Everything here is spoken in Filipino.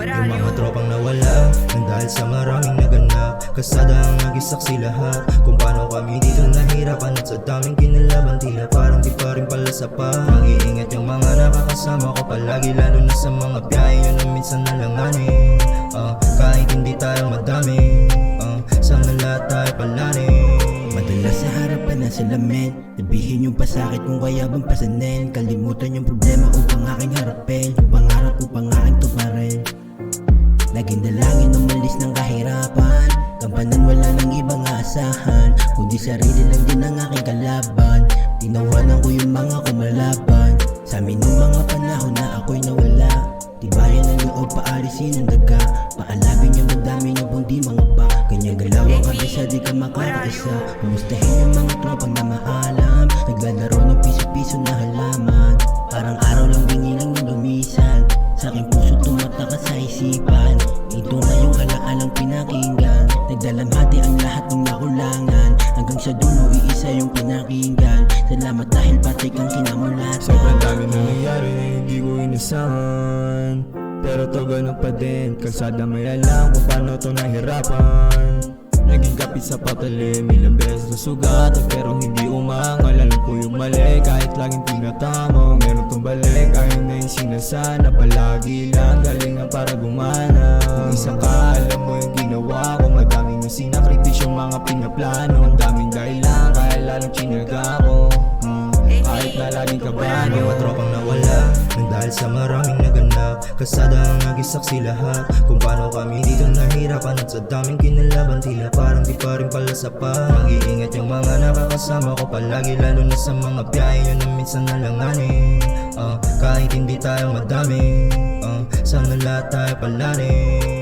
Yung mga tropang nawala nang dahil sa maraming naganap. Kasada ang nagisaksi lahat kung paano kami dito nahirapan. At sa daming kinalaban tila parang di pa rin pala sapat. Mag-iingat yung mga nakakasama ko palagi, lalo na sa mga biyahe yun na minsan nalanganin. Kahit hindi tayo madami, sana lahat tayo palarin. Madalas sa harapan na salamin, sabihin yung pasakit kung kaya bang pasanin. Kalimutan yung problema upang aking harapin, yung pangarap upang aking tuparin. Laging dalangin umalis ng kahirapan, kampanan wala nang ibang aasahan, kundi sarili lang din ang aking kalaban. Tinawanan ko yung mga kumalaban sa amin nung mga panahon na ako'y nawala. Tibayan ang loob, paalisin ang daga, paalabin yung madami na bang di mga pa. Kanyang galaw ang kabisa, di ka makakaisa. Kumustahin yung mga tropang na maalam, naglalaro ng piso-piso na halaman. Parang araw lang bingilang na lumisan, sa aking puso tumataka sa isipan. Ito na yung alaalang pinakinggan, nagdalamhati ang lahat ng nakulangan. Hanggang sa dulo iisa yung pinakinggan. Salamat dahil pati kang kinamulatan. Sobrang dami na nangyari na hindi ko inasahan, pero to ganun pa din. Kalsada may alam kung paano to nahirapan. Naging kapit sa patalim, ilang beses na sugatan pero hindi umangal. Alam ko yung mali kahit laging tinatama, meron tong balik. Ayaw na yung sinasana, palagi lang galingan para gumana. Kung isa ka, alam mo yung ginawa ko. Madaming yung sinakritis yung mga pinaplano. Ang daming dahilan kaya lalong chinaga ko, kahit na laging kabahan. Yung mga tropang nawala nang dahil sa maraming naganap. Kasada ang nagisaksi lahat kung paano kami dito nahirapan. At sa daming kinalaban tila parang di pa rin pala sapat. Mag-iingat yung mga nakakasama ko palagi, lalo na sa mga biyahe yun na minsan nalanganin. Kahit hindi tayo madami, sana lahat tayo palarin.